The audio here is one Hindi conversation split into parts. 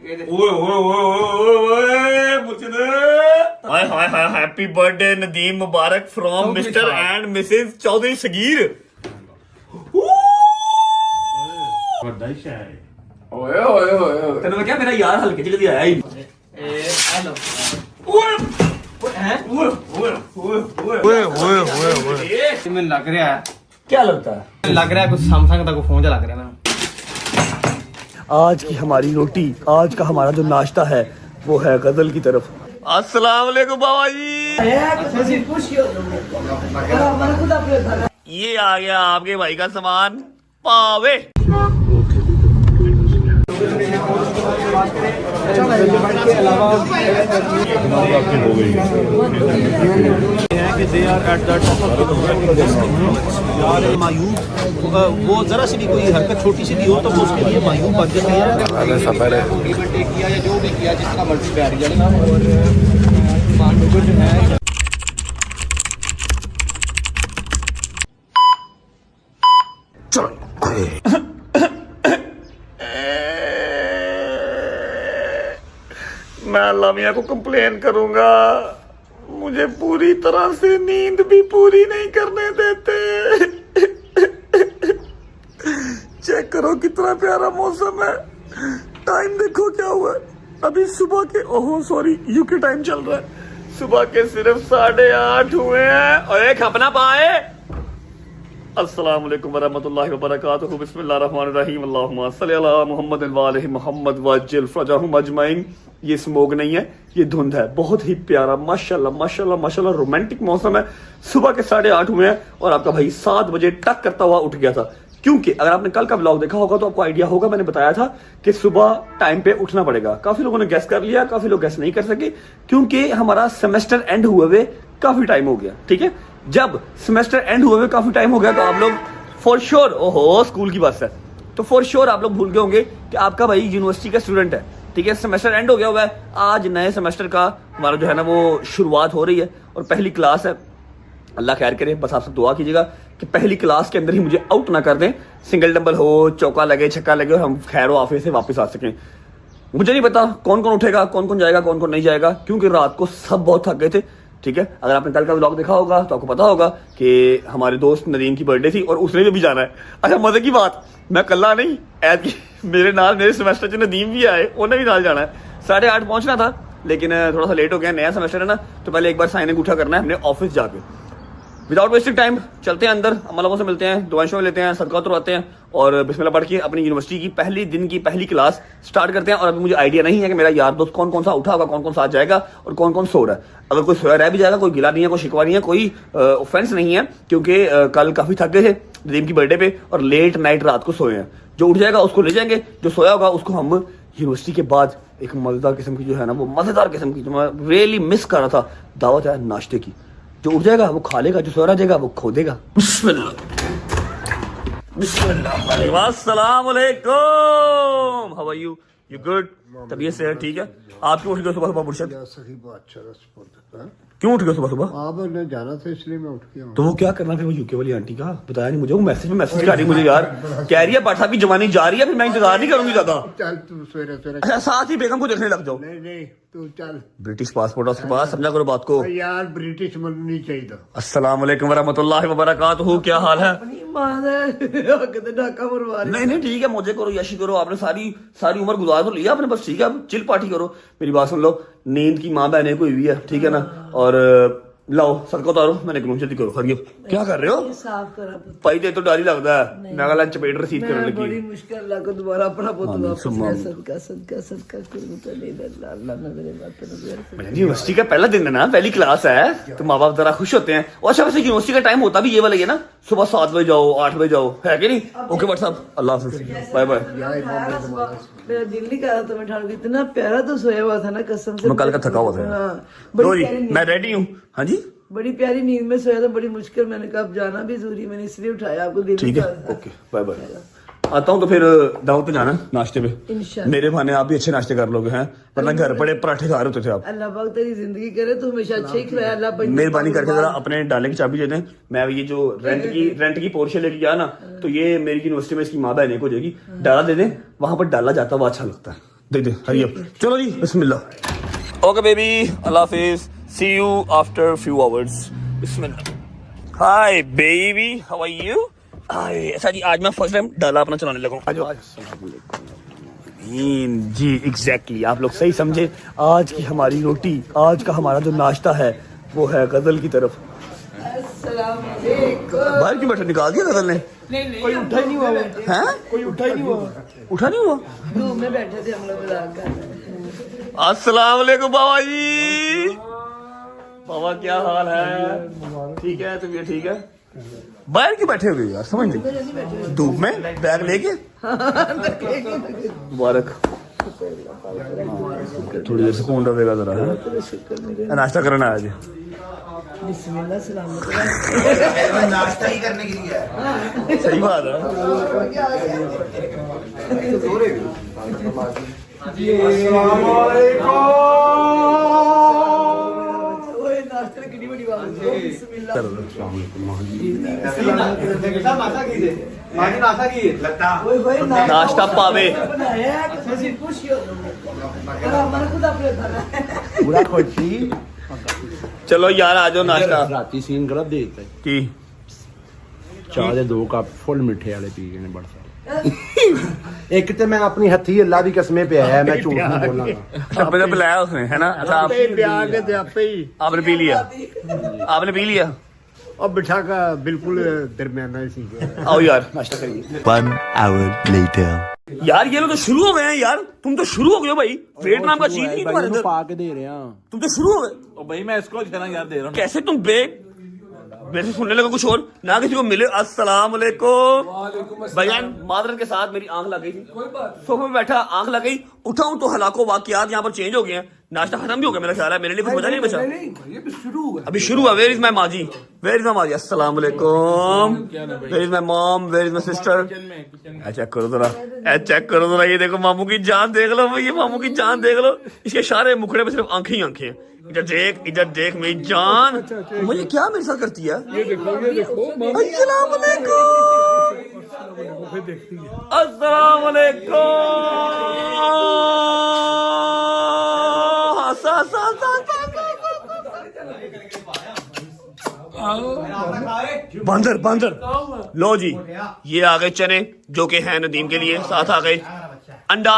ओए ओए ओए ओए मुर्शिद hi hi hi happy birthday Nadeem मुबारक from Mr and Mrs Chaudhry Sagheer. ओए ओए ओए तेरे क्या मेरा यार हल्के जल्दी आया ही मैंने लग रहा है क्या लगता है लग रहा है कुछ सैमसंग का कोई फोन लग रहा है मैंने। आज की हमारी रोटी आज का हमारा जो नाश्ता है वो है गजल की तरफ। अस्सलाम वालेकुम बाबा जी। ये आ गया आपके भाई का सामान पावे। वो जरा सी भी कोई हरकत छोटी सी भी हो तो वो उसके लिए मायूस बन जाती है। किया या जो भी किया जितना मर्जी बैठ जाएगा और मान लो जो है मैं लामिया को कंप्लेन करूंगा, मुझे पूरी तरह से नींद भी पूरी नहीं करने देते। चेक करो कितना प्यारा मौसम है। टाइम देखो क्या हुआ है अभी सुबह के, ओहो सॉरी यूके टाइम चल रहा है। सुबह के सिर्फ 8:30 हुए हैं और एक अपना पाए। अस्सलाम वालेकुम वरहमतुल्लाहि वबरकातुहू। बिस्मिल्लाहिर्रहमानिर्रहीम। अल्लाहुम्मा सल्ली अला मुहम्मद व आलि मुहम्मद वज्जिल फरजहुम अजमईन। ये स्मोक नहीं है, ये धुंध है। बहुत ही प्यारा माशाल्लाह माशाल्लाह माशाल्लाह रोमांटिक मौसम है। सुबह के 8:30 हुए हैं और आपका भाई 7 बजे टक करता हुआ उठ गया था। क्योंकि अगर आपने कल का व्लॉग देखा होगा तो आपको आइडिया होगा, मैंने बताया था कि सुबह टाइम पे उठना पड़ेगा। काफी लोगों ने गैस कर लिया, काफी लोग गैस नहीं कर सके क्योंकि हमारा सेमेस्टर एंड हुए हुए काफी टाइम हो गया। ठीक है, जब सेमेस्टर एंड हुए हुए काफी टाइम हो गया तो आप लोग फॉर श्योर, ओहो स्कूल की बस है, तो फॉर श्योर आप लोग भूल गए होंगे कि आपका भाई यूनिवर्सिटी का स्टूडेंट है। ठीक है, सेमेस्टर एंड हो गया हुआ है। आज नए सेमेस्टर का हमारा जो है ना वो शुरुआत हो रही है और पहली क्लास है। अल्लाह खैर करे, बस आप सब दुआ कीजिएगा कि पहली क्लास के अंदर ही मुझे आउट ना कर दें, सिंगल डबल हो, चौका लगे, छक्का लगे और हम खैर आफियत से वापस आ सकें। मुझे नहीं पता कौन कौन उठेगा, कौन कौन जाएगा, कौन कौन नहीं जाएगा, क्योंकि रात को सब बहुत थक गए थे। ठीक है, अगर आपने कल का व्लॉग देखा होगा तो आपको पता होगा कि हमारे दोस्त नदीम की बर्थडे थी और उसने भी जाना है। अच्छा मजे की बात, मैं कल्ला नहीं, ऐद मेरे नाल मेरे सेमेस्टर च नदीम भी आए, उन्हें भी नाल जाना है। 8:30 पहुंचना था लेकिन थोड़ा सा लेट हो गया, नया सेमेस्टर है ना, तो पहले एक बार साइन अंगूठा करना है हमने ऑफिस जाके। विदाउट वेस्टिंग टाइम चलते हैं अंदर, अम्मा लोगों से मिलते हैं, दुआएं शुआ लेते हैं, सदका उतरवाते हैं और बिस्मिल्लाह पढ़ के अपनी यूनिवर्सिटी की पहली दिन की पहली क्लास स्टार्ट करते हैं। और अभी मुझे आइडिया नहीं है कि मेरा यार दोस्त कौन कौन सा उठा होगा, कौन कौन सा आज जाएगा और कौन कौन सो रहा है। अगर कोई सोया रह भी जाएगा, कोई गिला नहीं है, कोई शिकवा नहीं है, कोई ऑफेंस नहीं है, क्योंकि कल काफी थक गए थे नदीम की बर्थडे पे और लेट नाइट रात को सोए हैं। जो उठ जाएगा उसको ले जाएंगे, जो सोया होगा उसको हम यूनिवर्सिटी के बाद एक मजेदार किस्म की जो है ना वो मजेदार किस्म की जो मैं रियली मिस कर रहा था, दावत है नाश्ते की। जो उठ जाएगा वो खा लेगा, जो सो रह जाएगा वो खो देगा। बिस्मिल्लाह बिस्मिल्लाह। अस्सलाम वालेकुम, how are you? You good? तबीयत से है ठीक है? आप क्यों उठ गए सुबह सुबह मुर्शिद? क्यों उठ गए सुबह सुबह? आपने जाना था इसलिए मैं उठ गया। तो वो क्या करना फिर वो यूके वाली आंटी का बताया नहीं मुझे, वो मैसेज में मैसेज कर रही मुझे यार, कह रही है पाठ साहब की जवानी जा रही है, फिर मैं इंतजार नहीं करूंगी ज्यादा। चल तू सवेरे सवेरे। अच्छा साथ ही बेगम को देखने लग जाओ। नहीं नहीं तू चल। ब्रिटिश पासपोर्ट उसके पास, समझा करो बात को। यार ब्रिटिश बननी चाहिए था। अस्सलाम वालेकुम वरहमतुल्लाहि वबरकातुहू। क्या हाल है? नहीं नहीं ठीक है, मौजे करो, यशी करो, आपने सारी उम्र गुजार तो लिया आपने, बस ठीक है अब चिल पार्टी करो। मेरी बात सुन लो, नींद की माँ बहने कोई हुई है ठीक है ना, और लाओ सदका उतारो, मैंने करूँ जल्दी करो। हरियो क्या कर रहे हो? साफ करा पाई ते तो डर ही लगता है, मैं गला चपेट रसीद करने लगी। बड़ी मुश्किल अल्लाह को दोबारा अपना पुत्र वापस सदका सदका सदका करूं तो नहीं अल्लाह ना मेरे बात पे नजर। यूनिवर्सिटी का पहला दिन है ना, पहली क्लास है तो माँ बाप जरा खुश होते हैं। और अच्छा वैसे यूनिवर्सिटी का टाइम होता भी ये वाला ही है ना, सुबह 7 बजे जाओ 8 बजे जाओ, है कि नहीं? ओके बट साहब अल्लाह हाफिज, बाय बाय। मेरा दिल नहीं कर रहा था, मैं ठाड़ इतना प्यारा तो सोया हुआ था ना कसम से। मैं कल का थका हुआ था। हाँ, मैं रेडी हूँ। हाँ जी बड़ी प्यारी नींद में सोया था, बड़ी मुश्किल। मैंने कहा अब जाना भी जरूरी, मैंने इसलिए उठाया आपको। दिल ठीक है, ओके बाय बाय। आता हूँ तो फिर दावत पे जाना नाश्ते पे, इंशाल्लाह। मेरे भाने आप भी अच्छे नाश्ते कर लोगे हैं, वरना घर पड़े पराठे खा रहे होते थे आप। अल्लाह पाक तेरी जिंदगी करे तो हमेशा अच्छा ही खिलाया अल्लाह। मेहरबानी करके जरा अपने डाले की चाबी दे दें। मैं ये जो रेंट की पोर्शन लेके गया ना, तो ये मेरी यूनिवर्सिटी में इसकी माँ बहने को जाएगी, डाला दे दें, वहां पर डाला जाता हुआ अच्छा लगता है। दे दे हरी अप चलो जी बिस्मिल्लाह ओके बेबी अल्लाह हाफिज see you after few hours बिस्मिल्लाह hi baby how are you अच्छा जी आज मैं फर्स्ट टाइम डाला अपना चलाने लगा जी एग्जैक्टली आप लोग सही समझे आज की हमारी रोटी आज का हमारा जो नाश्ता है वो है गजल की तरफ बाहर की बैठा निकाल दिया गजल ने कोई उठा ही नहीं हुआ हैं कोई उठा ही नहीं हुआ उठा नहीं हुआ रूम में बैठे थे हम लोग मजाक कर रहे थे अस्सलाम वालेकुम बाबा जी बाबा क्या हाल है ठीक है तो ये ठीक है बाहर क्यों बैठे हुए यार समझ नहीं धूप में बैग लेके मुबारक थोड़ी देर सुकून रहेगा जरा है नाश्ता करना है आज बिस्मिल्लाह सलामत नाश्ता ही करने के लिए सही बात है ओए नाश्ते की बड़ी बात है बिस्मिल्लाह ओए ओए नाश्ता पावे बनाया है कि तुसी पूछियो और हमारा खुद अपने खाना है पूरा खोची चलो यार आ जाओ नाश्ता राती सीन करा देते की ਚਾਹ ਦੇ 2 ਕੱਪ ਫੁੱਲ ਮਿੱਠੇ ਵਾਲੇ ਪੀ ਗਏ ਨੇ ਬੜਾ ਸਾਰੇ ਇੱਕ ਤੇ ਮੈਂ ਆਪਣੀ ਹੱਥੀ ਅੱਲਾ ਦੀ ਕਸਮੇ ਪਿਆ ਹੈ मैं झूठ नहीं बोलूंगा आपने तो पिलाया उसने है ना अच्छा आप प्यार के थे आपे ही आपने पी लिया आपने पी लिया और बिठा का बिल्कुल दरमियाना ही सी आओ यार नाश्ता करिए 1 hour later. यार ये लोग तो शुरू हो गए हैं यार तुम तो शुरू हो गए हो भाई वेट नाम का चीज नहीं तुम्हारे अंदर ਪਾ ਕੇ ਦੇ ਰਿਹਾ तुम तो शुरू हो गए ओ भाई मैं इसको कहना यार दे रहा हूँ कैसे तुम बे मेरे से सुनने लगा कुछ और ना किसी को मिले अस्सलाम वालेकुम भाईजान मादरन के साथ मेरी आंख लग गई थी सोफे में बैठा आंख लग गई उठाऊं तो हलाको वाकयात यहाँ पर चेंज हो गए हैं नाश्ता खत्म भी हो गया मेरा ख्याल है मेरे लिए कुछ बचा नहीं बचा अभी शुरू हुआ वेयर इज माय माजी वेयर इज माय माजी अस्सलाम वालेकुम where is my mom where is my sister check करो जरा चेक करो जरा ये देखो मामू की जान देख लो ये मामू की जान देख लो इसके सारे मुखड़े में सिर्फ आंखें ही आंखें हैं इधर देख मेरी जान मुझे क्या मेरे साथ करती है ये देखो अस्सलाम वालेकुम अस्सलाम वालेकुम बंदर बंदर लो जी ये आ गए चने जो कि है नदीम के लिए साथ आ गए अंडा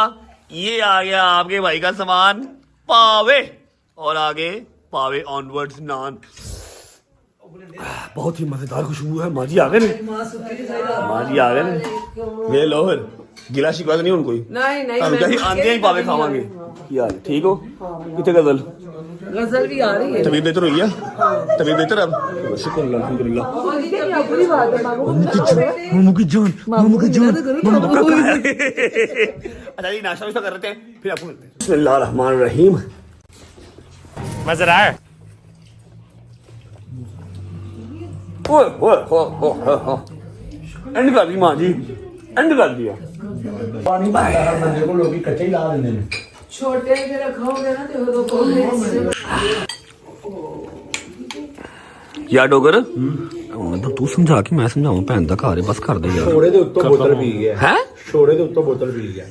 ये आ गया आपके भाई का सामान पावे और आगे पावे ऑनवर्ड्स नान बहुत ही मजेदार खुशबू है माजी आ गए माजी आ गए वे लो फिर गिला शिकवा तो नहीं उनको नहीं नहीं हम जैसे आंधियां ही पावे खावांगे यार ठीक हो कितने गजल गजल भी आ रही है तबीयत बेहतर हुई है तबीयत बेहतर अब शुक्र अल्हम्दुलिल्लाह अपनी बात है मामू की जान मामू की जान मामू का कहा है अच्छा जी नाश्ता वाश्ता कर रहे हैं फिर आपको मिलते हैं बिस्मिल्लाह रहमान रहीम मजा आया ओए ओए हो एंड कर दी मां जी एंड कर दिया ਪਾਣੀ ਮਾਰ ਬੰਦੇ ਕੋਲ ਲੋਕੀ ਕੱਚੇ ਹੀ ਲਾ ਦਿੰਦੇ ਨੇ छोटे के रखोगे ना तो वो कौन यार डोगर मतलब तू समझा कि मैं समझाऊं भैन दा घर है बस कर दे यार ਛੋੜੇ ਦੇ ਉੱਤੋਂ ਬੋਤਲ ਪੀ ਗਿਆ हैं ਛੋੜੇ ਦੇ ਉੱਤੋਂ ਬੋਤਲ ਪੀ ਗਿਆ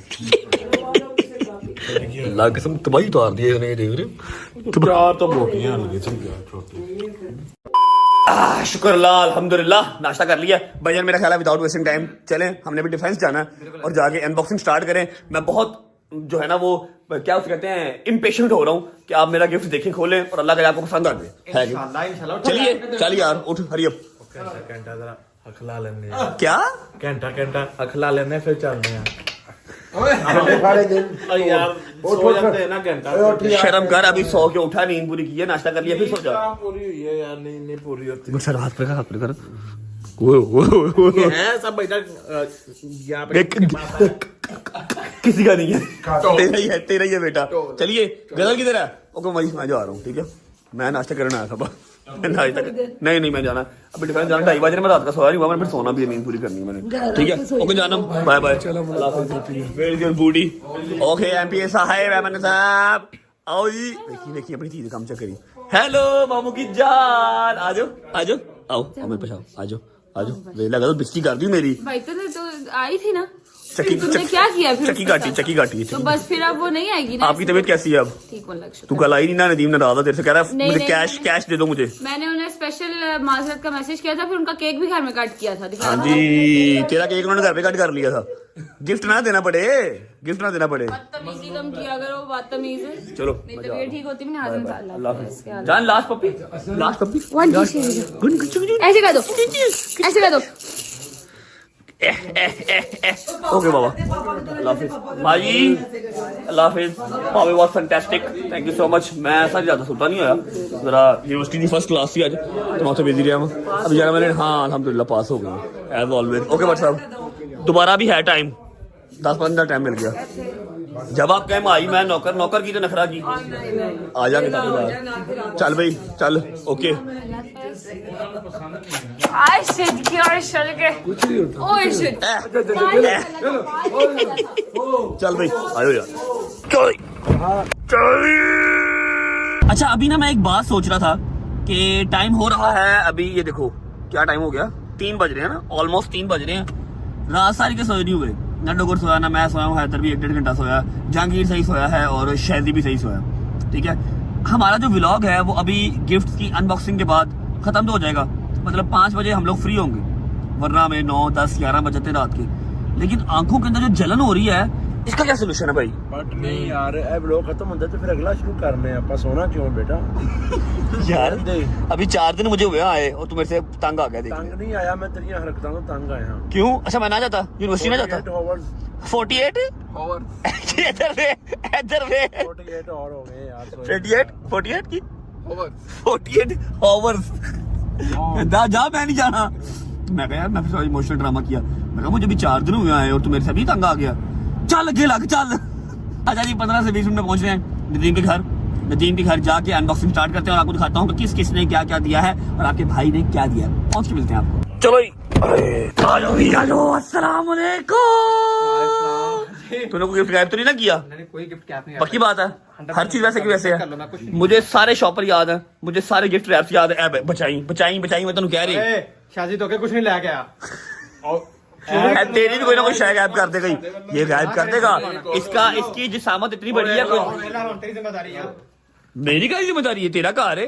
अल्लाह कसम तबाही उतार दी है देख रहे हो ਚਾਰ ਤਾਂ ਮੋਟੀਆਂ ਲਗੇ ਚੰਗੀਆਂ ਛੋਟੀ शुक्र अल्लाह अल्हम्दुलिल्लाह नाश्ता कर लिया भाईजान मेरा ख्याल है विदाउट वेस्टिंग टाइम चलें हमने भी डिफेंस जाना है और जाके अनबॉक्सिंग स्टार्ट करें मैं बहुत जो है ना वो क्या उसे कहते हैं इम्पेशेंट हो रहा हूँ कि आप मेरा गिफ्ट देखें खोलें और अल्लाह का आपको पसंद आ जाए चलिए चलिए यार उठ हरी अप घंटा जरा अखला लेने क्या घंटा अखला लेने फिर चलने यार सो जाते हैं ना घंटा शर्म कर अभी 100 के उठा नींद पूरी की है नाश्ता कर लिया फिर सो जा पूरी हुई है यार नहीं पूरी होती सर हाथ पे कर है सब बेटा यहाँ पे किसी का नहीं है तेरा ही है बेटा चलिए गजल किधर है ओके मैं जा रहा हूँ ठीक है मैं नाश्ता करने आया था बस नाश्ता नहीं मैं जाना अभी डिफेंस जाना 2:30 बजे मैं रात का सोया नहीं हुआ मैंने फिर सोना भी नींद पूरी करनी है मैंने ठीक है ओके जाना bye bye where is your booty okay MPS साहब मैंने साहब आओ जी देखिए अपनी चीजें काम चेक करिए हेलो मामू की जान आ जाओ आओ मेरे पास आओ आ जाओ वे लगा तो बिस्ती कर दी मेरी भाई तो आई थी ना चक्की तुमने क्या किया फिर चक्की उसके काटी साथ? तो बस फिर अब वो नहीं आएगी ना। आपकी तबीयत कैसी है अब? ठीक है, लक्ष्य। तू कल आई नहीं ना, नदीम ने रहा था तेरे से, कह रहा है नहीं, मुझे नहीं, कैश कैश दे दो मुझे। मैंने उन्हें स्पेशल माजरत का मैसेज किया था, फिर उनका केक भी घर में कट किया था, दिखाया हाँ था। जी, तेरा केक उन्होंने घर पे कट कर लिया था। गिफ्ट ना देना पड़े, गिफ्ट ना देना पड़े। बदतमीजी कम किया करो, बदतमीज है। चलो मेरी तबीयत ठीक होती भी ना, हाजिर अल्लाह। जान लास्ट पप्पी, लास्ट पप्पी। ऐसे कर दो, ऐसे कर दो। ओके बाबा, अल्लाह हाफिज भाई, अल्लाह हाफिज। पावे was fantastic, thank you so much. मैं ऐसा ज़्यादा सोता नहीं होया, जरा यूनिवर्सिटी की फर्स्ट क्लास थी आज, तो मैं बिजी रहा हूँ। अब 11 मिनट, हाँ अल्हम्दुलिल्लाह पास हो गए एज ऑलवेज। ओके बट साहब, दोबारा भी है टाइम, 10-15 टाइम मिल गया। जब आप कहें आई मैं नौकर, नौकर की तो नखरा की आ जाके चल भाई चल। ओके चल भाई आयो यार, चल। अच्छा अभी ना मैं एक बात सोच रहा था कि टाइम हो रहा है अभी, ये देखो क्या टाइम हो गया, 3 बज रहे हैं ना, ऑलमोस्ट 3 बज रहे हैं। रात सारी के सोए नहीं हुए, ना डोगर सोया ना मैं सोया हूँ, हैदर भी 1-1.5 घंटा सोया, जहांगीर सही सोया है और शहदी भी सही सोया। ठीक है, हमारा जो व्लॉग है वो अभी गिफ्ट की अनबॉक्सिंग के बाद खत्म तो हो जाएगा, मतलब 5 बजे हम लोग फ्री होंगे, वरना हमें 9, 10, 11 बजते रात के। लेकिन आंखों के अंदर जो जलन हो रही है, इसका क्या सोल्यूशन है भाई? बट नहीं यार, अब व्लॉग खत्म होता तो फिर अगला शुरू करने हैं। आपका सोना क्यों बेटा? यार अभी 4 दिन मुझे हुए आए और तू मेरे से तंग आ गया। देख तंग नहीं आया, मैं तेरी हरकतों तो तंग आया। क्यों? अच्छा मैं ना जाता, यूनिवर्सिटी ना जाता। 48 इधर वे 48 और हो गए यार। 48 की 48 आवर्स। जा मैं नहीं जाना। मैं कहा यार, मैं फिर इमोशनल ड्रामा किया, मैं कहा मुझे भी 4 दिन हुए आए और तू मेरे से अभी तंग आ गया। चल गे लग चल। अच्छा जी 15 से 20 मिनट में पहुंच रहे हैं नदीम के घर। नदीम के घर जाके अनबॉक्सिंग स्टार्ट करते हैं और आपको दिखाता हूँ कि किस किस ने क्या क्या दिया है और आपके भाई ने क्या दिया है। पहुंच के मिलते हैं आपको। चलो अस्सलाम वालेकुम। तूने कोई गिफ्ट गायब तो नहीं ना किया? कोई गिफ्ट क्या नहीं, पक्की बात है, हर चीज वैसे की वैसे है। मुझे सारे शॉपर याद है, मुझे सारे गिफ्ट रैप्स याद है। बचाई मैं तेन कह रही शादी तो कुछ नहीं ला के आया। तेरी भी कोई ना कोई शायद गायब कर देगा, ये गायब कर देगा। इसकी जिसामत इतनी बड़ी है, तेरी जिम्मेदारी है। मेरी क्या जिम्मेदारी है? तेरा घर है,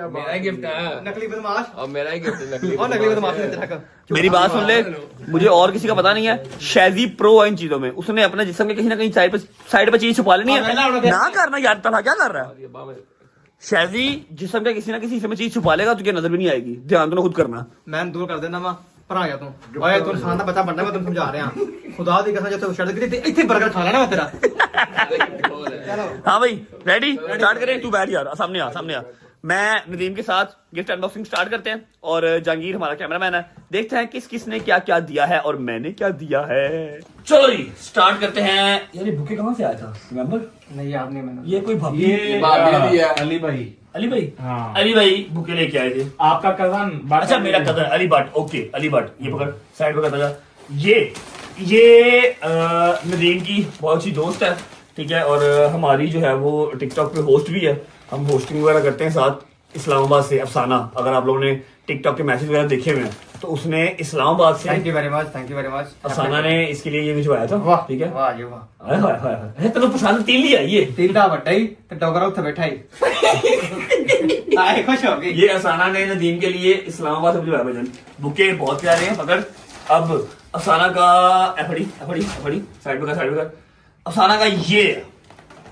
मेरा गिफ्ट है, नकली बदमाश और मेरा ही गिफ्ट है, नकली बदमाश ने तेरा का। मेरी बात सुन ले, मुझे और किसी का पता नहीं है। शैजी प्रो है इन चीजों में, उसने अपने जिस्म के कहीं ना कहीं साइड पे चीज छुपा लेनी है। ना करना यार, तला क्या कर रहा है? शैजी जिस्म के किसी ना किसी हिस्से में चीज छुपा लेगा, तुझे नजर भी नहीं आएगी। ध्यान तो खुद करना। मैं दूर कर देना वा भरा गया तू। ओए तू इंसान दा बच्चा बनना, मैं तुम समझा रहा हां। खुदा दी कसम, जब शर्त की इतने बर्गर खा लेना मैं तेरा। हाँ भाई रेडी, स्टार्ट करें। तू बैठ यार, सामने आ। मैं नदीम के साथ गिफ्ट अनबॉक्सिंग स्टार्ट करते हैं और जहांगीर हमारा कैमरामैन है, देखते हैं किस किसने क्या क्या दिया है और मैंने क्या दिया है। चलो जी स्टार्ट करते हैं। यार ये बुके कहाँ से आया था, रिमेंबर? नहीं याद नहीं मैंने। ये कोई भाभी अली भाई हाँ। अली भाई बुके लेके आए थे। आपका कजन? अच्छा मेरा कजन अली भट्ट। ओके अली भट्ट, ये पकड़ साइड पे करता जा। ये नदीम की बहुत अच्छी दोस्त है, ठीक है, और हमारी जो है वो टिकटॉक पे होस्ट भी है। हम होस्टिंग वगैरह करते हैं साथ। इस्लामाबाद से अफसाना, अगर आप लोगों ने टिकटॉक के मैसेज वगैरह देखे हुए हैं तो उसने इस्लामाबाद से, थैंक यू वेरी मच अफसाना ने इसके लिए ये भिजवाया था। ठीक है, वाह जी वाह। हाय हाय हाय, तेरे पसंद तीन लिया ये तीन दा बट्टा ही ते डोगरा उठे बैठा ही। आए खुश हो गई। ये अफसाना ने नदीम के लिए इस्लामाबाद से भिजवाया भजन। बुके बहुत प्यारे हैं। पकड़ अब अफसाना का एफड़ी साइड पे कर। अफसाना का ये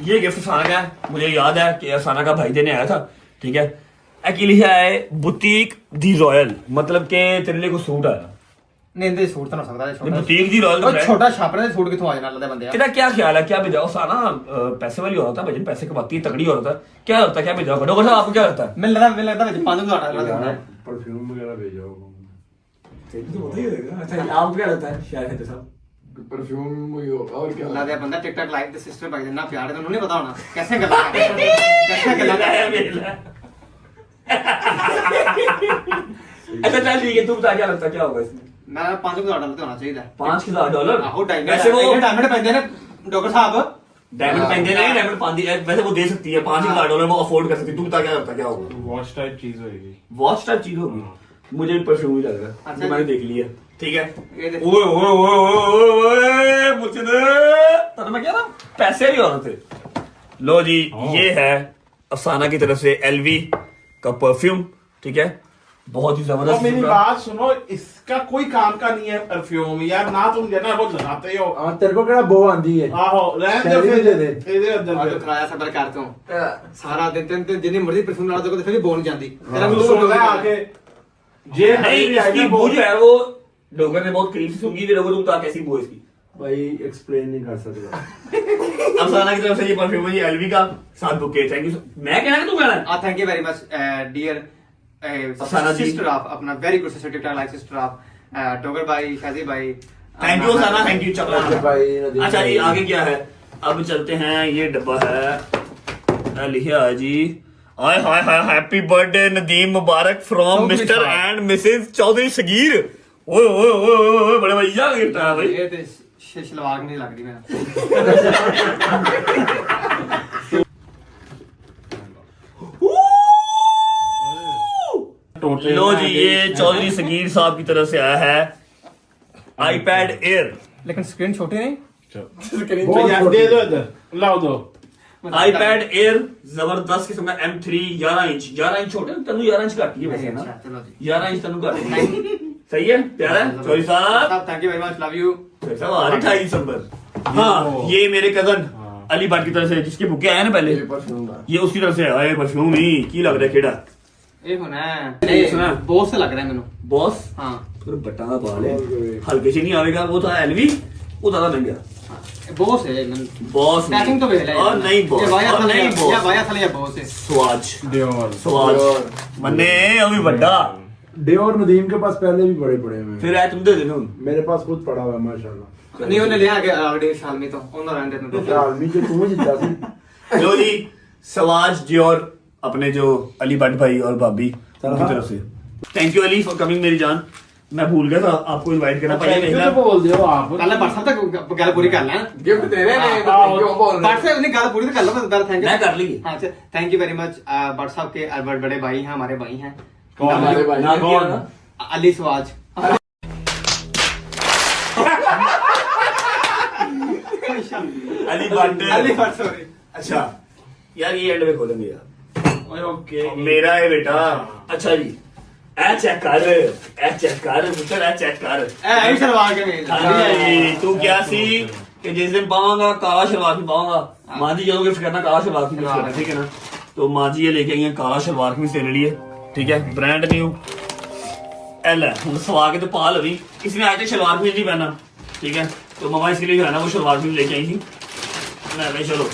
गिफ्ट अफसाना का है। मुझे याद है कि अफसाना का भाई देने आया था, ठीक है। एक्चुअली है बुटीक दी रॉयल, मतलब के तेरे लिए कोई सूट आया नहीं दे सूट तो ना सकता है छोटा। बुटीक दी रॉयल और छोटा छापरा दे सूट किथों आ जाना लदे बंदे। तेरा क्या ख्याल है, क्या भेजा अफसाना? पैसे वाली औरत है भजन, पैसे कमाती है, तगड़ी औरत है। क्या होता है, क्या भेजा? डॉक्टर साहब आपको क्या लगता है? मैं लगता है पानी का आटा लगा परफ्यूम वगैरह भेजो। आपको क्या लगता है शायद साहब? परफ्यूम और क्या लगा बंदा टिकटॉक लाइव दे सिस्टर भाई देना प्यार है तो उन्हें पता होना कैसे गला अच्छा चल ठीक है, तू बता क्या लगता है क्या होगा इसमें? मैं 5 का ऑर्डर होना चाहिए। $5,000 आहो वैसे वो डायमंड पहनते हैं डॉक्टर साहब। डायमंड पहनते नहीं, डायमंड पांदी वैसे वो दे सकती है। $5,000 वो अफोर्ड कर सकती है। तू बता क्या लगता है क्या होगा? वॉच टाइप चीज होगी। वॉच टाइप चीज होगी। मुझे परफ्यूम ही लग रहा है, अच्छा। मैंने देख लिया। ठीक है ओए ओए ओए ओए ओए मुझे तो मैं कह रहा पैसे भी और थे। लो जी ये है अफसाना की तरफ से एलवी का परफ्यूम, ठीक है, बहुत ही तो जबरदस्त। मेरी बात सुनो, इसका कोई काम का नहीं है परफ्यूम यार, ना तुम जना रोज लगाते हो। हाँ तेरे को केड़ा बो आंदी है आहो रहने दो शहरी फिर दे ਇਹਦੇ ਅੰਦਰ आज ਫਿਰ। किराया सबर करता हूँ सारा दिन दिन जितनी मर्जी परफ्यूम लगा दो फिर भी बोल जाती तेरा तू मुंह सुन बोल ले आके जे नहीं इसकी बू जो है वो लोगों ने बहुत करीब से सूंघी थी, लोगों ने कहा कैसी बू है इसकी। भाई एक्सप्लेन नहीं कर सकता। अफसाना की तरफ से ये परफ्यूम है, ये एलवी का, 7 बुके। Thank you. मैं कहना कि तू कहना है? Thank you very much dear Afsana ji. Sister of अपना very good sister TikTok like sister of टोगर भाई शादी भाई thank you Afsana, thank you. Okay भाई, नदीम अच्छा जी भाई। आगे क्या है, अब चलते हैं। ये डब्बा है, लिखा है जी hi hi hi happy birthday Nadeem मुबारक from Mr and Mrs Chaudhry Sagheer. ओए ओए ओए ओए बड़े भैया का गिफ्ट है भाई। ये तो शलवार नहीं लग रही मेरा लो जी ये चौधरी सगीर साहब की तरफ से आया है आईपैड एयर। लेकिन स्क्रीन छोटी नहीं तो यार दे दो इधर, लाओ दो। आईपैड एयर जबरदस्त किस्म का M3 11 इंच। 11 इंच छोटे तेन 11 इंच घट ही है वैसे ना, अच्छा चलो जी 11 इंच तेन घट सही है, प्यारा है चौधरी साहब। Thank you very much love you. साहब आ रही 28 दिसंबर। हाँ ये मेरे कजन अली भट्ट की तरफ से, जिसके बुके आए ना पहले, ये उसकी तरफ से आया परफ्यूम ही की लग रहा है केड़ा ये होना नहीं सुना। है बहुत से लग रहा है मेनू बॉस। हाँ फिर बट्टा का बाल है, हल्के से नहीं आवेगा। वो था एलवी, वो ज्यादा महंगा। बहुत है बॉस पैकिंग तो भेज और नहीं बॉस, और नहीं बॉस, या वाया थले या बहुत है स्वाज डियोर स्वाज मन्ने अभी बड्डा। डियोर नदीम के पास पहले भी बड़े पड़े हुए हैं। फिर आए तुम दे देना मेरे पास खुद पड़ा हुआ है माशाल्लाह। नहीं उन्हें ले आके अगले साल में तो उन्होंने रहने देते आदमी जो तू जिद्दा सी लो जी सवाज जी और अपने जो अली भट्ट भाई और भाभी उनकी तरफ से thank you Ali for coming मेरी जान। मैं भूल गया था आपको इनवाइट करना। पहले क्यों देखना बोल दियो आप? पहले व्हाट्सएप तक गल पूरी कर लें गिफ्ट दे रहे हैं व्हाट्सएप उन्हें गल पूरी तो कर लो पहले थैंक यू मैं कर ली। हाँ अच्छा thank you very much WhatsApp के अल्बर्ट बड़े भाई हैं हमारे भाई हैं कौन हमारे भाई? नाम क्या है? अली सवाज अली भट्ट। अली भट्ट सॉरी अच्छा यार ये एंड में खोलेंगे यार। ओए ओके मेरा है बेटा। अच्छा जी ए चेक कर, ए चेक कर पुत्र, ए चेक कर। ऐ सलवार के में हाँ जी, तू क्या सी कि जिस दिन पाऊंगा काला शलवार की पाऊंगा। माँ जी जो गिफ्ट करना काला शलवार की गिफ्ट करना, ठीक है ना। तो माँ जी ये लेके आई है काला शलवार की से ले लिए, ठीक है, ब्रांड न्यू एल है। हम सवा के तो पाल अभी इसने आज तक शलवार कमीज नहीं पहना, ठीक है। तो मम्मा इसके लिए जो है ना वो शलवार कमीज लेके आई थी। मैं भाई चलो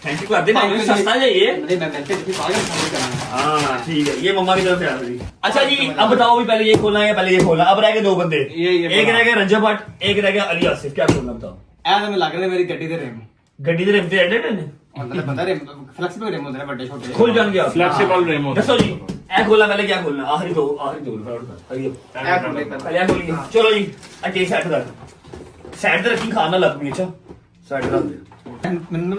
थैंक यू कर दे, सस्ता चाहिए। नहीं मैं मिलके किसी पागल समझ करना हाँ ठीक है, ये मम्मा की तरफ से आ रही। अच्छा जी अब बताओ भी पहले ये खोलना है या पहले ये खोलना। अब रह गए 2 बंदे, एक रह गया रंजन भट्ट, एक रह गया अली आसिफ। क्या खोलना बताओ। ऐ तो मैं लग रहा मेरी गड्डी दे रेम गड्डी दे रिम ते एडिट ने मतलब पता रेम फ्लेक्सिबल रेम होते हैं बड़े छोटे खुल जान गया। Flexible remote. दसो जी ए खोलना पहले क्या खोलना। आखिरी दो ऐ खोले पहले ये खोलिए। चलो जी अटे सेट कर, सेट ते रखी खाना लग गई। अच्छा सेट कर दे। मैंने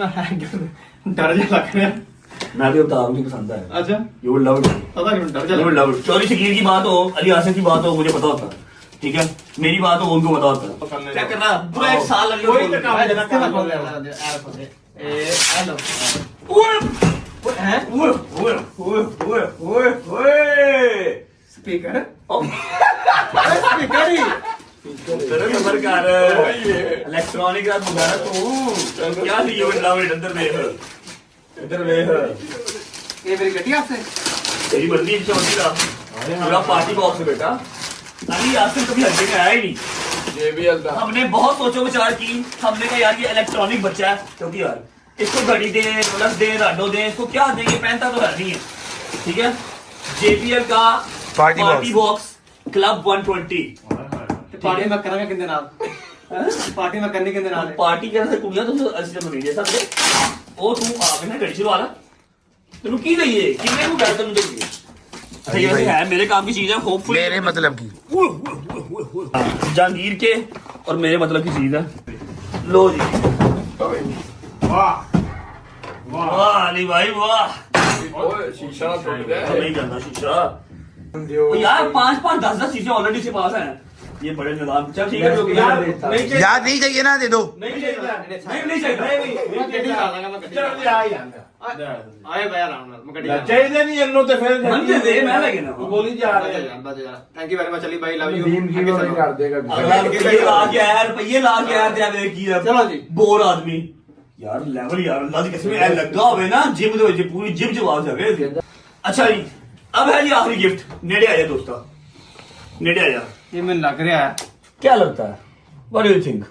डर जा लग रहा है मैं भी बता मुझे पसंद है। अच्छा यू विल लव इट, पता नहीं डर जा you will love it. Chaudhary Shakeel की बात हो, अली आसिफ की बात हो, मुझे पता होता है, ठीक है। मेरी बात हो उनको पता होता है। क्या करना पूरा 1 साल लग कोई गया। तो काम रस्ते में खोल दे ऐ खोले ए हेलो हैं ओए ओए ओए ओए ओए ओए स्पीकर स्पीकर ही तेरे नंबर कर इलेक्ट्रॉनिक का मंगा तू क्या थी ये लव इट। अंदर देख, इधर देख, ये मेरी गड्डी आपसे तेरी मर्जी है चौधरी का पूरा पार्टी बॉक्स है बेटा। अली आसिफ कभी हल्के में आया ही नहीं। ये भी अलदा हमने बहुत सोचो विचार की, हमने कहा यार ये इलेक्ट्रॉनिक बच्चा है, क्योंकि यार इसको घड़ी दे प्लस दे राडो दे, इसको क्या देंगे, पहनता तो है नहीं है, ठीक है। JBL का पार्टी बॉक्स क्लब 120 पार्टी में करेंगे किंदे नाल पार्टी में करने किंदे नाल पार्टी कर से कुड़ियां तो ਅਸੀਂ ਤਾਂ ਨਹੀਂ ਦੇ ਸਕਦੇ। ਉਹ ਤੂੰ ਆਪ ਨਾ ਘੜੀ ਚਲਵਾ ਲਾ, ਤੈਨੂੰ ਕੀ ਦਈਏ, ਕਿੰਨੇ ਨੂੰ ਕਰ ਤੈਨੂੰ ਦਈਏ। सही वैसे है मेरे काम की चीज है होपफुली मेरे मतलब की जहांगीर के और मेरे मतलब की चीज है। लो जी वाह वाह अली भाई वाह। ओए शीशा टूट गया। नहीं करना शीशा यार 5-5 10-10 चीजें ऑलरेडी से पास हैं। ये बड़े निदान चल ठीक है यार नहीं चाहिए यार नहीं चाहिए ना दे दो नहीं चाहिए नहीं चाहिए चल ले आ यार ਆਏ ਬਈ ਆਰਾਮ ਨਾਲ ਮੈਂ ਗੱਡੀ चाहिए नहीं ਇਹਨੂੰ ਤੇ ਫਿਰ ਮੰਜੇ ਦੇ ਮੈਂ ਲੱਗੇ ਨਾ ਬੋਲੀ ਜਾ ਰਹੇ thank you very much Ali Bhai love you team की वो कर देगा ਰੁਪਈਏ ਲਾ ਕੇ ਆਇਆ ਰੁਪਈਏ ਲਾ ਕੇ ਆਇਆ ਤੇ ਆ ਵੇਖ ਕੀ ਆ ਚਲੋ ਜੀ। ਬੋਰ ਆਦਮੀ ਯਾਰ ਲੈਵਲ ਯਾਰ ਅੱਲਾ ਦੀ ਕਸਮ ਐ ਲੱਗਾ ਹੋਵੇ ਨਾ ਜਿਮ ਦੇ ਵਿੱਚ ਪੂਰੀ ਜਿਮ ਚ ਆਵਾਜ਼ ਜਾਵੇ ਅੱਛਾ ਜੀ अब है जी आखिरी गिफ्ट नेड़े आ जा दोस्तों नेड़े आ जा ਇਹ ਮੈਨੂੰ ਲੱਗ ਰਿਹਾ ਹੈ क्या लगता है what do you think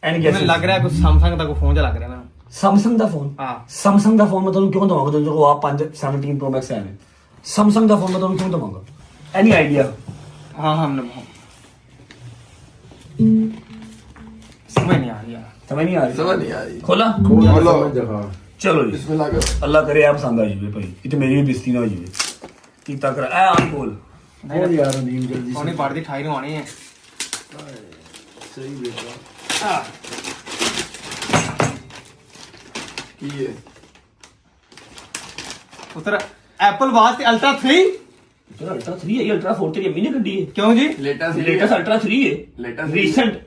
any ਮੈਨੂੰ ਲੱਗ ਰਿਹਾ ਕੁਝ Samsung ਦਾ ਕੋਈ ਫੋਨ ਜਿਹਾ ਲੱਗ ਰਿਹਾ ਮੈਨੂੰ सैमसंग ਦਾ ਫੋਨ ਹਾਂ सैमसंग ਦਾ ਫੋਨ ਮੈਂ ਤੁਹਾਨੂੰ ਕਿਉਂ ਦਵਾਂਗਾ ਜਦੋਂ ਕੋਲ ਆ 17 Pro Max ਹੈ सैमसंग ਦਾ ਫੋਨ ਮੈਂ ਤੁਹਾਨੂੰ ਕਿਉਂ ਦਵਾਂਗਾ ਐਨੀ ਆਈਡੀਆ हाँ हमने समझ नहीं आ रही यार ਸਮਝ ਨਹੀਂ ਆ ਰਹੀ ਖੋਲਾ जगह ਚਲੋ ਜੀ ਅੱਲਾ ਕਰੇ ਆ ਪਸੰਦ ਆ ਜਾਵੇ ਭਾਈ ਕਿਤੇ ਮੇਰੀ ਵੀ ਬੇਇੱਜ਼ਤੀ ਨਾ ਹੋ ਜਾਵੇ ਕੀਤਾ ਕਰ ਐ ਆਨ ਬੋਲ और यार नीम जल्दी सोनी पढ़ती 28 ਨੂੰ ਆਣੀ ਹੈ सही बेटा ये ਉਤਰ एप्पल वॉच ਤੇ अल्ट्रा 3 तेरा अल्ट्रा 3 है ये अल्ट्रा 4 तेरी अम्मी ने कड्डी है क्यों जी लेटेस्ट अल्ट्रा 3 है रीसेंट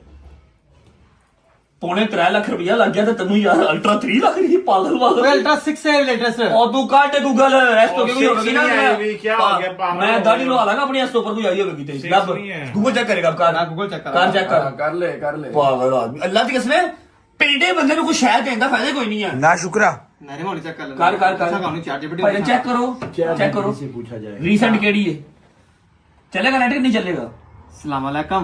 पौने 3 लाख रुपया लग गया तो तेनू यार अल्ट्रा 3 लाख की पागल वो पागल अल्ट्रा 6 है लेटेस्ट और तू काट गूगल एस तो क्यों होगी ना भी क्या हो गया पागल मैं दाढ़ी लगा लागा अपनी एस तो ऊपर कोई आई होगी तेरी अब गूगल चेक करेगा अब कार ना गूगल चेक कार चेक कर कर ले पागल आदमी अल्लाह की कसम पेंडे बंदे को कुछ शायद देंदा फायदा कोई नहीं है ना शुक्रा मैंने मोनी चेक कर लेना कर कानून चैट जीपीटी पहले चेक करो चेक करो से पूछा जाए रीसेंट केड़ी है चलेगा नेट नहीं चलेगा अस्सलाम वालेकुम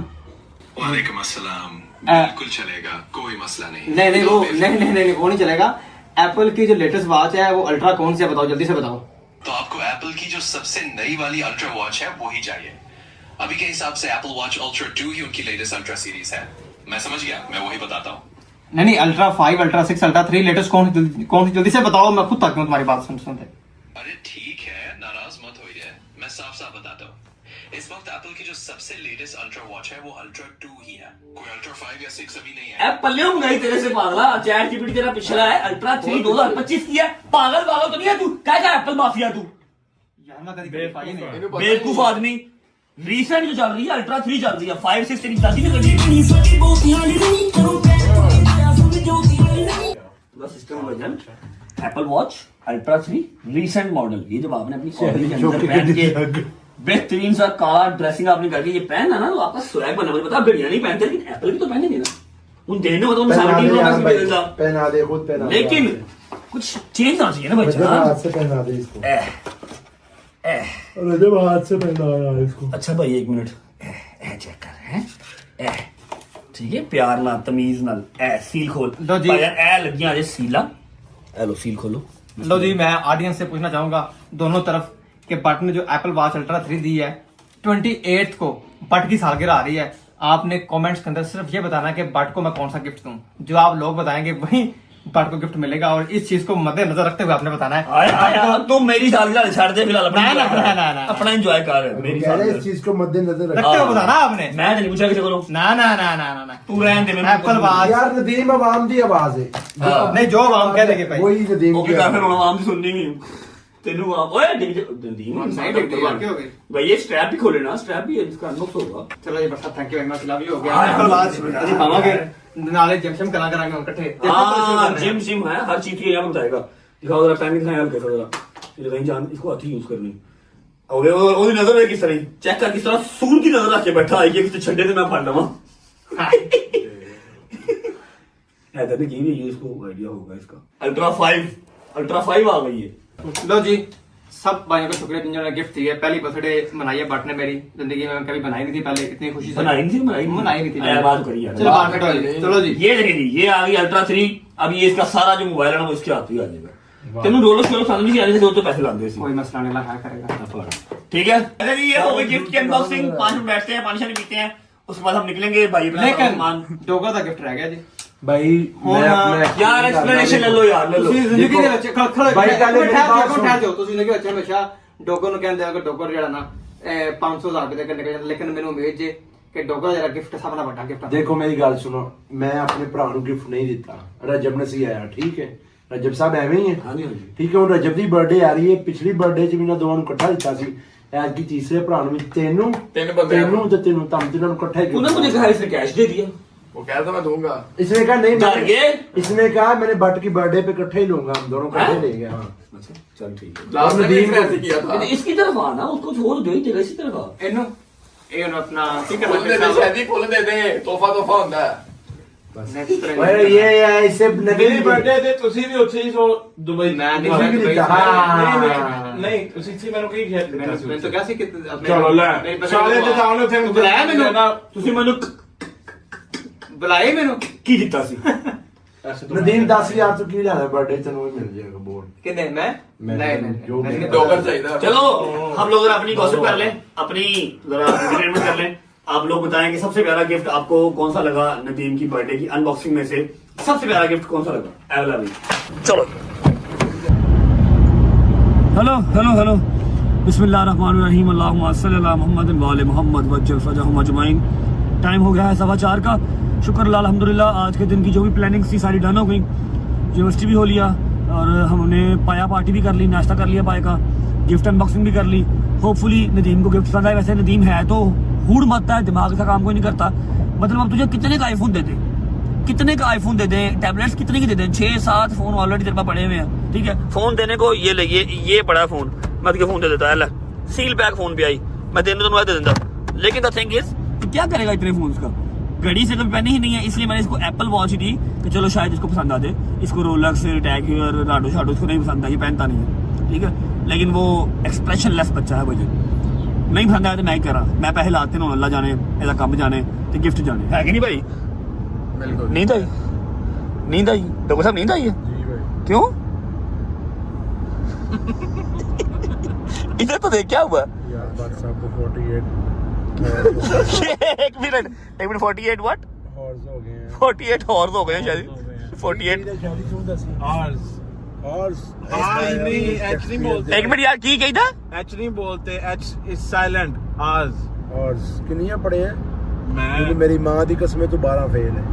वालेकुम अस्सलाम बिल्कुल चलेगा कोई मसला नहीं नहीं वो नहीं वो नहीं चलेगा एप्पल की जो लेटेस्ट वॉच है वो अल्ट्रा कौन सी है बताओ जल्दी से बताओ तो आपको एप्पल की जो सबसे नई वाली अल्ट्रा वॉच है वो ही चाहिए अभी के हिसाब से एप्पल वॉच अल्ट्रा 2 ही उनकी लेटेस्ट अल्ट्रा सीरीज है मैं समझ गया मैं वही बताता हूँ नहीं अल्ट्रा 5 अल्ट्रा 6 अल्ट्रा 3 लेटेस्ट कौन सी जल्दी से बताओ मैं खुद तक हूँ तुम्हारी बात सुनते अरे ठीक है नाराज मत होइए मैं साफ साफ बताता हूँ इस वक्त एप्पल की जो सबसे लेटेस्ट अल्ट्रा वॉच है वो अल्ट्रा 2 ही है कोई अल्ट्रा 5 या 6 अभी नहीं है ए पल्ले हो गई तेरे से पागला चैट जीपीटी तेरा पिछला है अल्ट्रा 3 2025 की है पागल पागल तो नहीं है तू क्या एप्पल माफिया तू यार मैं कभी बेवकूफ नहीं बेवकूफ आदमी रीसेंट जो चल रही है अल्ट्रा 3 चल रही है 5 6 तेरी दादी ने कर दी पूरा सिस्टम वजन Apple watch ultra 3 recent model ये जब आपने अपनी कॉलेज के अंदर पहन के बेहतरीन सा काला ड्रेसिंग आपने करके ये पहना ना तो आपका स्वैग बना मुझे पता घड़ियां नहीं पहनते लेकिन एप्पल की तो पहनेंगे ना उन देने हो तो उन 17 प्रो मैक्स में देगा पहना दे खुद पहना लेकिन कुछ चेंज होना चाहिए ना भाई जब जान हाथ से पहना दे इसको अरे जब हाथ से पहना यार इसको अच्छा भाई एक मिनट चेक कर रहे हैं ठीक है प्यार ना तमीज नाल सील खोल लो जी। भाई ए लगियां जे सीला लो सील खोलो लो जी मैं ऑडियंस से पूछना चाहूंगा दोनों तरफ कि बट ने जो एप्पल वॉच अल्ट्रा 3 दी है 28 को बट की सालगिरह आ रही है आपने कमेंट्स के अंदर सिर्फ ये बताना है कि बट को मैं कौन सा गिफ्ट दूं जो आप लोग बताएंगे वही बट को गिफ्ट मिलेगा और इस चीज को मद्देनजर रखते हुए आपने बताना है आया तुम मेरी सालगिरह छोड़ दे फिलहाल ना। अपना एंजॉय कर मेरी कह रहे इस सालगिरह चीज को मद्देनजर रखते हुए रखो बताना आपने मैं तो नहीं पूछा किसी को ना तू रहने दे मेरे एप्पल वॉच यार नदीम आवाम दी आवाज है नहीं जो हम कह देंगे भाई वही नदीम ओके की कर फिर आवाज। ਹੁਣ ਆਵਾਮ ਦੀ ਸੁਣਨੀ ਨਹੀਂ ਤੈਨੂੰ ਆਪ ਓਏ दीन नहीं देखते वाकई हो गई भाई ये स्ट्रैप भी खोले ना स्ट्रैप भी इसका अनबॉक्स होगा चलो जी बस thank you very much love you हो गया एप्पल वॉच ਅਸੀਂ ਪਾਵਾਂਗੇ ਨਾਲੇ ਜਿਮ ਸ਼ਿਮ ਕਰਾਂਗੇ हम इकट्ठे हाँ जिम है हर चीज की यहाँ पे बताएगा दिखाओ जरा टाइमिंग दिखाएं हल्के सा जरा फिर कहीं जान इसको आती यूज करनी और ਉਹਦੀ ਨਜ਼ਰ ਵੇਖ ਕਿਸ ਤਰ੍ਹਾਂ ਚੈੱਕ ਕਰ ਕਿਸ ਤਰ੍ਹਾਂ ਸੂਰ ਦੀ ਨਜ਼ਰ ਰੱਖ ਕੇ ਬੈਠਾ ਹੈ ਕਿ ਕਿਤੇ ਛੱਡੇ ਤੇ ਮੈਂ ਫੜ ਲਵਾਂ ऐसा नहीं कि ये इसको आइडिया होगा इसका अल्ट्रा 5 आ गई है लो जी सब भाइयों को शुक्रिया जिन्होंने गिफ्ट दी है पहली बर्थडे मनाई है बट ने मेरी जिंदगी में कभी बनाई नहीं थी पहले इतनी खुशी से बनाई नहीं थी आया बात करिए चलो बात करो जी। चलो जी ये देखिए जी ये आ गई अल्ट्रा 3 अब ये इसका सारा जो मोबाइल है ना वो इसके हाथ ही आ जाएगा तेनू रोलो शोलो समझ नहीं आ रही थी तो पैसे लाते कोई मसला नहीं लगा करेगा ठीक है अच्छा जी ये हो गई गिफ्ट की अनबॉक्सिंग 5 मिनट बैठते हैं पानी शानी पीते हैं उसके बाद हम निकलेंगे भाई लेकिन डोगा का गिफ्ट रह गया जी भाई ਹੁਣ यार एक्सप्लेनेशन ले लो यार ले लो ਤੁਸੀਂ ਜ਼ਿੰਦਗੀ ਦੇ ਵਿੱਚ ਖੜਖੜ ਬਾਈ ਗੱਲ ਇਹ ਬਾਤ ਸੁਣੋ। ਠਹਿਰ ਜਾਓ ਤੁਸੀਂ ਜ਼ਿੰਦਗੀ ਵਿੱਚ ਹਮੇਸ਼ਾ ਡੋਗਰ ਨੂੰ ਕਹਿੰਦੇ ਆ ਕਿ ਡੋਗਰ ਜਿਹੜਾ ਨਾ 500,000 ਰੁਪਏ ਦੇ ਨਿਕਲ ਜਾਂਦਾ ਲੇਕਿਨ ਮੈਨੂੰ ਉਮੀਦ ਜੇ ਕਿ ਡੋਗਰ ਜਿਹੜਾ ਗਿਫਟ ਸਭ ਨਾਲ ਵੱਡਾ ਗਿਫਟ देखो मेरी गल सुनो मैं अपने भरा ਨੂੰ गिफ्ट नहीं दिता रजब ने सी आया ठीक है रजब साहब ਐਵੇਂ ਹੀ ਹੈ हाँ जी ਠੀਕ ਹੈ ਹੁਣ ਰਜਬ ਦੀ ਬਰਥਡੇ ਆ ਰਹੀ ਹੈ ਪਿਛਲੀ ਬਰਥਡੇ 'ਚ ਵੀ ਨਾ ਦੋਵਾਂ ਨੂੰ ਇਕੱਠਾ ਦਿੱਤਾ ਸੀ ਐਸ ਕੀ ਤੀਸਰੇ ਭਰਾ ਨੂੰ ਵੀ ਤੈਨੂੰ ਤਿੰਨ ਬੰਦੇ ਤੈਨੂੰ ਤੇ ਤੈਨੂੰ ਤਮ ਤਿੰਨਾਂ ਨੂੰ ਇਕੱਠਾ ही तूने मुझे कहा इसने कैश दे दिया वो कह रहा था मैं दूंगा इसने कहा नहीं डर गए? इसने कहा मैंने बट की बर्थडे पे इकट्ठे ही लूंगा हम दोनों इकट्ठे ले गए हाँ अच्छा चल ठीक है लास्ट में भी नदीम को- ऐसे किया था लेकिन इसकी तरफ आना उसको छोड़ दो ही तेरा इसी तरफ आ ਇਹਨੂੰ ਇਹ ਹੁਣ ਆਪਣਾ ਠੀਕ खोल दे दे शादी खोल दे दे तोहफा तोहफा होता है अरे ये इससे मेरी नदीम बर्थडे ਤੇ ਤੁਸੀਂ ਵੀ ਉੱਥੇ ਹੀ ਸੋ ਦੁਬਈ ਮੈਂ ਨਹੀਂ ਨਹੀਂ भी ਦੁਬਈ हाँ। ਨਹੀਂ ਤੁਸੀਂ ਸੀ ਮੈਨੂੰ ਕੀ ਖੇਡ ਦਿੱਤਾ ਸੀ ਮੈਂ ਤਾਂ ਕਿਹਾ ਸੀ ਕਿ ਚਲੋ ਲੈ ਸਾਰੇ ਤੇ ਜਾਣ ਉੱਥੇ ਬੁਲਾਇਆ ਮੈਨੂੰ ਤੁਸੀਂ ਮੈਨੂੰ ਬੁਲਾਏ ਮੈਨੂੰ ਕੀ ਦਿੱਤਾ ਸੀ नदीम 10,000 तो की लाना बर्थडे तेनू भी मिल जाएगा बोर्ड ਕਿੰਨੇ ਮੈਂ ਨਹੀਂ जो भी डॉगर चाहिए चलो हम लोग जरा अपनी गॉसिप कर लें अपनी जरा एंटरटेनमेंट कर लें आप लोग बताएं कि सबसे प्यारा गिफ्ट आपको कौन सा लगा नदीम की बर्थडे की अनबॉक्सिंग में से सबसे प्यारा गिफ्ट कौन सा लगा अवेलेबल चलो हेलो हेलो हेलो बिस्मिल्लाहिर्रहमानिर्रहीम अल्लाहुम्मा सल्ली अला मुहम्मद व आले मुहम्मद वज्जल फजहुम अजमाइन। टाइम हो गया है 4:15 का। शुक्र अल्लाह अल्हम्दुलिल्लाह आज के दिन की जो भी प्लानिंग्स थी सारी डन हो गई। यूनिवर्सिटी भी हो लिया और हमने पाया पार्टी भी कर ली, नाश्ता कर लिया पाए का, गिफ्ट अनबॉक्सिंग भी कर ली। होपफुली नदीम को गिफ्ट पसंद आए। वैसे नदीम है तो हूड़ मत है, दिमाग का काम कोई नहीं करता। मतलब अब तुझे कितने का आईफोन दे दें, कितने का आईफोन दे दें, टैबलेट्स कितने की दे दें, 6-7 फोन ऑलरेडी तेरे पास पड़े हुए हैं। ठीक है, फोन देने को ये ले ये बड़ा फोन मैं तुझे फोन दे देता है, सील पैक फोन भी आई मैं देने तो दे देता। लेकिन द थिंग इज क्या करेगा इतने फोन का, घड़ी से कभी पहनी ही नहीं है, इसलिए मैंने इसको एप्पल वॉच दी कि चलो शायद इसको पसंद आ जाए। इसको रोलक्स टैग हeuer राडो शाडो इसको नहीं पसंद है, ये पहनता नहीं है। ठीक है, लेकिन वो एक्सप्रेशन लेस बच्चा है, मुझे नहीं पसंद आया तो मैं ही करा, मैं पैसे लाते ना अल्लाह जाने ऐसा कम जाने तो गिफ्ट जाने है कि नहीं भाई। बिल्कुल नींद आई, नींद आई डॉक्टर साहब, नींद आई है क्यों? इधर तो देख क्या हुआ यार WhatsApp पे 48 एक मिनट 48 व्हाट हॉर्स हो गए हैं 48 हॉर्स हो गए हैं शायद 48 शादी तू दस आर्स हॉर्स नहीं एच नहीं बोलते एक मिनट यार की कही था एच नहीं बोलते H is silent hours horse कितने पड़े हैं मैं मेरी माँ दी कसमें तो 12 फेल है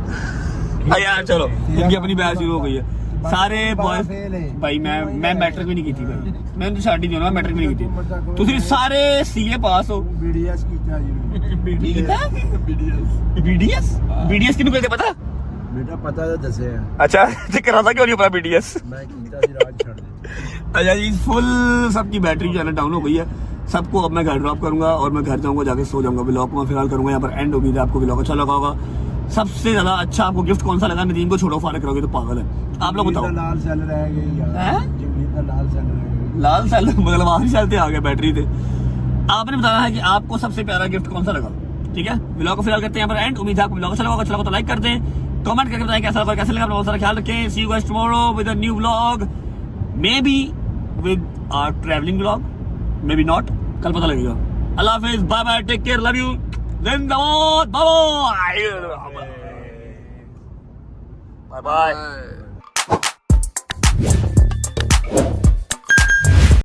हाँ यार चलो इनकी अपनी बहस शुरू हो गई है। सारे बॉयज फेल है भाई मैं मैट्रिक भी नहीं की थी भाई, मैंने तो शादी दी ना, मैट्रिक भी नहीं की थी। तुसी सारे सीए पास हो, बीडीएस कीता जी बीडीएस बीडीएस किनु कहते पता? बेटा पता तो दसे है अच्छा तो करा था क्यों नहीं पता बीडीएस? मैं कीता जी राज छड़ दे अच्छा जी फुल सबकी बैटरी जो है ना डाउन हो गई है। सबको अब मैं घर ड्रॉप करूंगा और मैं घर जाऊंगा, जाके सो जाऊंगा। व्लॉग को मैं फिलहाल करूंगा यहाँ पर एंड। उम्मीद है आपको व्लॉग अच्छा लगा होगा। सबसे ज्यादा अच्छा आपको गिफ्ट कौन सा लगा? नदीम को छोड़ो, फारक करोगे तो पागल है। आप लोग बताओ। लाल सेल रह गई यार हैं? जिंदगी का लाल सेल रह गई लाल सेल मतलब आखिरी सेल पे आ गया बैटरी थे। आपने बताया है कि आपको सबसे प्यारा गिफ्ट कौन सा लगा। ठीक है, व्लॉग को फिलहाल करते हैं यहाँ पर एंड। उम्मीद है आपको व्लॉग अच्छा लगा, अच्छा लगा तो लाइक कर दें, कमेंट करके बताएं कैसा लगा, कैसे लगा। अपना बहुत सारा ख्याल रखें। See you guys tomorrow with a new vlog, maybe with our travelling vlog, maybe not, कल पता लगेगा। अल्लाह हाफिज, bye bye, take care, love you, जिंदाबाद, बाय बाय बाय।